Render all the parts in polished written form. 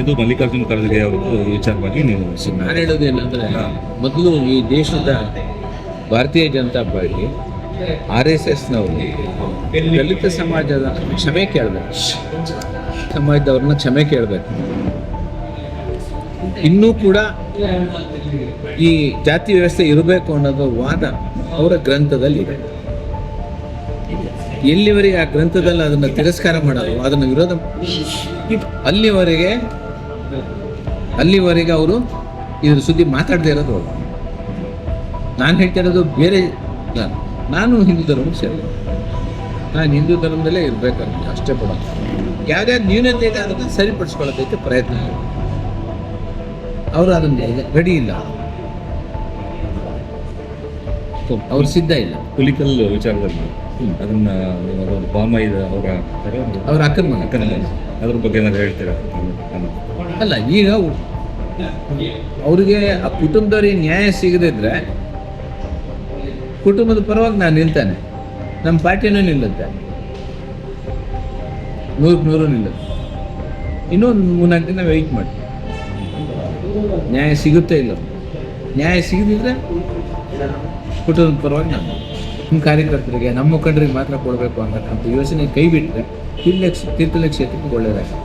ಇದು ಮಲ್ಲಿಕಾರ್ಜುನ ಖರ್ಗೆ ಅವರು ವಿಚಾರವಾಗಿ ನೀವು ನಾನು ಹೇಳೋದೇನೆಂದರೆ, ಮೊದಲು ಈ ದೇಶದ ಭಾರತೀಯ ಜನತಾ ಪಾರ್ಟಿ RSSನವರು ದಲಿತ ಸಮಾಜದ ಕ್ಷಮೆ ಕೇಳಬೇಕು, ಸಮಾಜದವ್ರನ್ನ ಕ್ಷಮೆ ಕೇಳಬೇಕು. ಇನ್ನೂ ಕೂಡ ಈ ಜಾತಿ ವ್ಯವಸ್ಥೆ ಇರಬೇಕು ಅನ್ನೋದು ವಾದ ಅವರ ಗ್ರಂಥದಲ್ಲಿ ಇದೆ. ಎಲ್ಲಿವರೆಗೆ ಆ ಗ್ರಂಥದಲ್ಲಿ ಅದನ್ನು ತಿರಸ್ಕಾರ ಮಾಡೋದು, ಅದನ್ನು ವಿರೋಧ ಅಲ್ಲಿವರೆಗೆ ಅವರು ಇದ್ರ ಸುದ್ದಿ ಮಾತಾಡದೇ ಇರೋದು ಅವರು. ನಾನು ಹೇಳ್ತಾ ಇರೋದು ಬೇರೆ, ನಾನು ಹಿಂದೂ ಧರ್ಮಕ್ಕೆ ಸೇರಿ, ನಾನು ಹಿಂದೂ ಧರ್ಮದಲ್ಲೇ ಇರಬೇಕಂತ ಅಷ್ಟೇ ಪಡೋದು. ಯಾವ್ಯಾವ ನ್ಯೂನತೆ ಇದೆ ಅದನ್ನು ಸರಿಪಡಿಸ್ಕೊಳ್ಳೋದಕ್ಕೆ ಪ್ರಯತ್ನ ಅವರು ಅದನ್ನು ರೆಡಿ ಇಲ್ಲ, ಅವ್ರು ಸಿದ್ಧ ಇಲ್ಲ. ಹುಲಿಕಲ್ ವಿಚಾರದಲ್ಲಿ ಅದನ್ನ ಬಾಮೈದ ಅವರ ಅಕ್ಕನ ಅದ್ರ ಬಗ್ಗೆ ಏನಾದ್ರು ಹೇಳ್ತೀರಾ? ಅಲ್ಲ, ಈಗ ಅವ್ರಿಗೆ ಆ ಕುಟುಂಬದವ್ರಿಗೆ ನ್ಯಾಯ ಸಿಗದಿದ್ರೆ ಕುಟುಂಬದ ಪರವಾಗಿ ನಾನು ನಿಲ್ತಾನೆ, ನಮ್ಮ ಪಾರ್ಟಿನೂ ನಿಲ್ಲುತ್ತೆ, 100% ನಿಲ್ಲುತ್ತೆ. ಇನ್ನೂ 3-4 ದಿನ ವೆಯ್ಟ್ ಮಾಡಿ, ನ್ಯಾಯ ಸಿಗುತ್ತೆ ಇಲ್ಲ. ನ್ಯಾಯ ಸಿಗದಿದ್ರೆ ಕುಟುಂಬದ ಪರವಾಗಿ ನಾನು ನಮ್ಮ ಕಾರ್ಯಕರ್ತರಿಗೆ, ನಮ್ಮ ಮುಖಂಡರಿಗೆ ಮಾತ್ರ ಕೊಡಬೇಕು ಅನ್ನತಕ್ಕಂಥ ಯೋಚನೆ ಕೈ ಬಿಟ್ಟರೆ ತೀರ್ಥಹಳ್ಳಿ ಕ್ಷೇತ್ರಕ್ಕೆ ಒಳ್ಳೆಯದಾಗಿದೆ.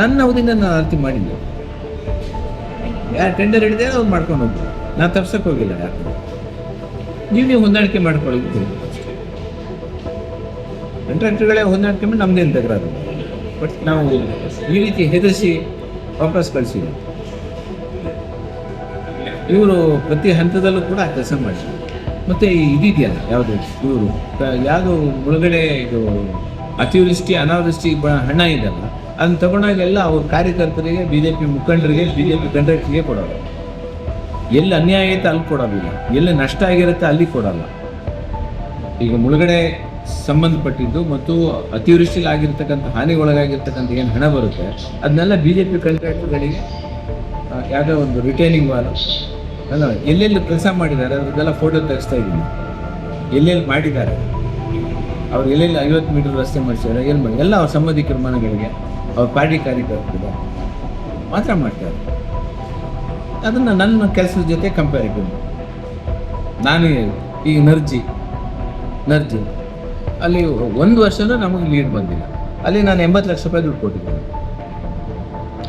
ನನ್ನ ಅವಧಿಯಿಂದ ನಾನು ಆರತಿ ಮಾಡಿಲ್ಲ. ಯಾರು ಟೆಂಡರ್ ಹಿಡಿದ್ರೆ ಅವ್ರು ಮಾಡ್ಕೊಂಡು ಹೋಗ್ತಾರೆ, ನಾನು ತಪ್ಸಕ್ಕೆ ಹೋಗಿಲ್ಲ. ಯಾರು ನೀವು ಹೊಂದಾಣಿಕೆ ಮಾಡ್ಕೊಳ್ಳೋದು, ಕಾಂಟ್ರಾಕ್ಟರ್ಗಳೇ ಹೊಂದಾಣಿಕೆ ಮಾಡಿ ನಮ್ಮದೇನು ತಗರಾದು. ಬಟ್ ನಾವು ಈ ರೀತಿ ಹೆದರಿಸಿ ವಾಪಸ್ ಕಳಿಸಿಲ್ಲ. ಇವರು ಪ್ರತಿ ಹಂತದಲ್ಲೂ ಕೂಡ ಕೆಲಸ ಮಾಡಿದ್ರು. ಮತ್ತು ಇದೆಯಲ್ಲ ಯಾವುದು ಇವರು ಯಾವುದು ಒಳಗಡೆ ಇದು ಅತಿವೃಷ್ಟಿ ಅನಾವೃಷ್ಟಿ ಹಣ ಇದೆಯಲ್ಲ, ಅದನ್ನು ತಗೊಂಡಾಗೆಲ್ಲ ಅವ್ರ ಕಾರ್ಯಕರ್ತರಿಗೆ, BJP ಮುಖಂಡರಿಗೆ, BJP ಕಾಂಟ್ರಾಕ್ಟ್ರಿಗೆ ಕೊಡೋದು. ಎಲ್ಲಿ ಅನ್ಯಾಯ ಐತೆ ಅಲ್ಲಿ ಕೊಡೋದಿಲ್ಲ, ಎಲ್ಲಿ ನಷ್ಟ ಆಗಿರುತ್ತೆ ಅಲ್ಲಿ ಕೊಡೋಲ್ಲ. ಈಗ ಮುಳುಗಡೆ ಸಂಬಂಧಪಟ್ಟಿದ್ದು ಮತ್ತು ಅತಿವೃಷ್ಟಿಲಿ ಆಗಿರ್ತಕ್ಕಂಥ ಹಾನಿಗೊಳಗಾಗಿರ್ತಕ್ಕಂಥ ಏನು ಹಣ ಬರುತ್ತೆ ಅದನ್ನೆಲ್ಲ BJP ಕಾಂಟ್ರಾಕ್ಟರ್ಗಳಿಗೆ ಯಾವುದೋ ಒಂದು ರಿಟೈನಿಂಗ್ ವಾರ ಅಲ್ಲ, ಎಲ್ಲೆಲ್ಲಿ ಕೆಲಸ ಮಾಡಿದ್ದಾರೆ ಅದಕ್ಕೆಲ್ಲ ಫೋಟೋ ತೆಗೆಸ್ತಾ ಇದ್ದೀನಿ. ಎಲ್ಲೆಲ್ಲಿ ಮಾಡಿದ್ದಾರೆ ಅವ್ರು, ಎಲ್ಲೆಲ್ಲಿ 50 ಮೀಟರ್ ರಸ್ತೆ ಮಾಡಿಸಿದ್ದಾರೆ, ಏನು ಮಾಡಿ ಎಲ್ಲ ಅವ್ರ ಸಂಬಂಧಿಕರ ಮನೆಗಳಿಗೆ, ಅವ್ರ ಪಾರ್ಟಿ ಕಾರ್ಯಕರ್ತರು ಮಾತ್ರ ಮಾಡ್ತಾರೆ. ಅದನ್ನು ನನ್ನ ಕೆಲಸದ ಜೊತೆ ಕಂಪ್ಯಾರಿಟಿವ್. ನಾನು ಈಗ ನರ್ಜಿ ಅಲ್ಲಿ 1 ವರ್ಷನೂ ನಮಗೆ ಲೀಡ್ ಬಂದಿಲ್ಲ. ಅಲ್ಲಿ ನಾನು 80 ಲಕ್ಷ ರೂಪಾಯಿ ದುಡ್ಡು ಕೊಟ್ಟಿದ್ದೇನೆ.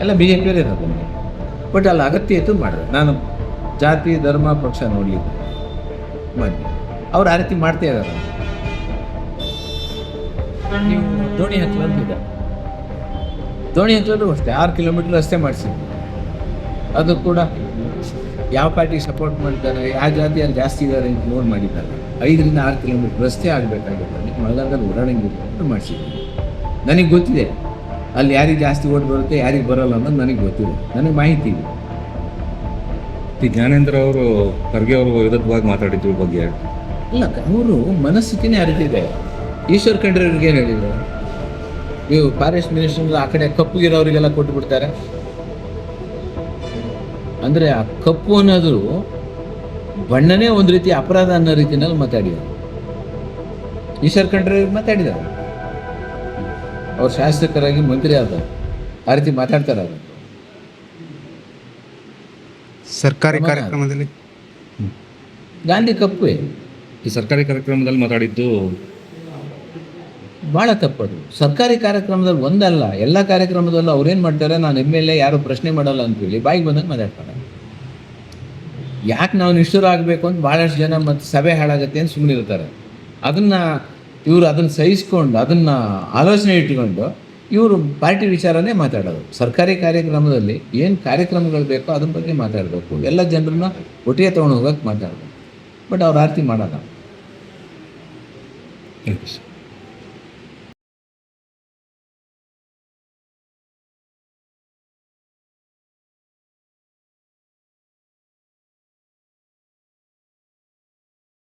ಎಲ್ಲ BJPಯವರೇ ಇರೋದು. ಬಟ್ ಅಲ್ಲಿ ಅಗತ್ಯ ಇತ್ತು ಮಾಡಿದೆ. ನಾನು ಜಾತಿ ಧರ್ಮ ಪಕ್ಷ ನೋಡಲಿಲ್ಲ ಮಾಡಿ ಅವ್ರು ಆ ರೀತಿ ಮಾಡ್ತಾ ಇದ್ದಾರೆ. ನೀವು ದೋಣಿ ಹತ್ತಲಂತಿದೆ, ದೋಣಿ ಹತ್ತಲೂ ಅಷ್ಟೇ 6 ಕಿಲೋಮೀಟರ್ ರಸ್ತೆ ಮಾಡಿಸಿದ್ವಿ. ಅದು ಕೂಡ ಯಾವ ಪಾರ್ಟಿಗೆ ಸಪೋರ್ಟ್ ಮಾಡ್ತಾರೆ, ಯಾವ ಜಾತಿಯಲ್ಲಿ ಜಾಸ್ತಿ ಇದ್ದಾರೆ ಅಂತ ನೋಡಿ ಮಾಡಿದ್ದಾರೆ. 5ರಿಂದ 6 ಕಿಲೋಮೀಟರ್ ರಸ್ತೆ ಆಗಬೇಕಾಗುತ್ತೆ, ಮಳೆಗಾಲದಲ್ಲಿ ಓಡಾಡಂಗಿಲ್ಲ ಮಾಡಿಸಿದ್ವಿ. ನನಗೆ ಗೊತ್ತಿದೆ ಅಲ್ಲಿ ಯಾರಿಗೆ ಜಾಸ್ತಿ ಓಟ್ ಬರುತ್ತೆ, ಯಾರಿಗೆ ಬರೋಲ್ಲ ಅನ್ನೋದು ನನಗೆ ಗೊತ್ತಿದೆ, ನನಗೆ ಮಾಹಿತಿ ಇದೆ. ಜ್ಞಾನೇಂದ್ರ ಅವರು ಖರ್ಗೆ ಅವರು ವಿರುದ್ಧವಾಗಿ ಮಾತಾಡಿದ್ರ ಬಗ್ಗೆ ಇಲ್ಲ, ಅವರು ಮನಸ್ಥಿತಿನೇ ಅರಿತಿದೆ. ಈಶ್ವರ್ ಖಂಡ್ರೆಯವ್ರಿಗೆ ಏನು ಹೇಳಿದ್ರು, ನೀವು ಫಾರೆಸ್ಟ್ ಮಿನಿಸ್ಟರ್ ಆ ಕಡೆ ಕಪ್ಪುಗಿರೋರಿಗೆಲ್ಲ ಕೊಟ್ಟು ಬಿಡ್ತಾರೆ ಅಂದರೆ, ಆ ಕಪ್ಪು ಅನ್ನೋದು ಬಣ್ಣನೇ ಒಂದು ರೀತಿ ಅಪರಾಧ ಅನ್ನೋ ರೀತಿಯಲ್ಲಿ ಮಾತಾಡಿದ್ದಾರೆ. ಈಶ್ವರ್ ಖಂಡ್ರೆಯವ್ರಿಗೆ ಮಾತಾಡಿದ್ದಾರೆ, ಅವ್ರು ಶಾಸಕರಾಗಿ ಮಂತ್ರಿ ಆದ ಆ ರೀತಿ ಮಾತಾಡ್ತಾರೆ. ಅವರು ಸರ್ಕಾರಿ ಕಾರ್ಯಕ್ರಮದಲ್ಲಿ ಗಾಂಧಿ ಕಪ್ಪುವೆ ಈ ಸರ್ಕಾರಿ ಕಾರ್ಯಕ್ರಮದಲ್ಲಿ ಮಾತಾಡಿದ್ದು ಭಾಳ ತಪ್ಪದು. ಸರ್ಕಾರಿ ಕಾರ್ಯಕ್ರಮದಲ್ಲಿ ಒಂದಲ್ಲ, ಎಲ್ಲ ಕಾರ್ಯಕ್ರಮದಲ್ಲೂ ಅವ್ರೇನು ಮಾಡ್ತಾರೆ, ನಾನು MLA ಯಾರು ಪ್ರಶ್ನೆ ಮಾಡಲ್ಲ ಅಂತೇಳಿ ಬಾಯಿಗೆ ಬಂದಂಗೆ ಮಾತಾಡ್ತಾರೆ. ಯಾಕೆ ನಾವು ನಿಷ್ಠುರ ಆಗಬೇಕು ಅಂತ ಭಾಳಷ್ಟು ಜನ ಮತ್ತು ಸಭೆ ಹಾಳಾಗುತ್ತೆ ಅಂತ ಸುಮ್ಮನೆ ಇರ್ತಾರೆ. ಇವರು ಅದನ್ನು ಸಹಿಸ್ಕೊಂಡು ಅದನ್ನು ಆಲೋಚನೆ ಇಟ್ಕೊಂಡು ಇವರು ಪಾರ್ಟಿ ವಿಚಾರನೇ ಮಾತಾಡೋದು. ಸರ್ಕಾರಿ ಕಾರ್ಯಕ್ರಮದಲ್ಲಿ ಏನು ಕಾರ್ಯಕ್ರಮಗಳು ಬೇಕೋ ಅದ್ರ ಬಗ್ಗೆ ಮಾತಾಡಬೇಕು, ಎಲ್ಲ ಜನರನ್ನ ಒಟ್ಟಿಗೆ ತೊಗೊಂಡು ಹೋಗೋಕ್ಕೆ ಮಾತಾಡಬೇಕು. ಬಟ್ ಅವ್ರು ಆರತಿ ಮಾಡೋಲ್ಲ.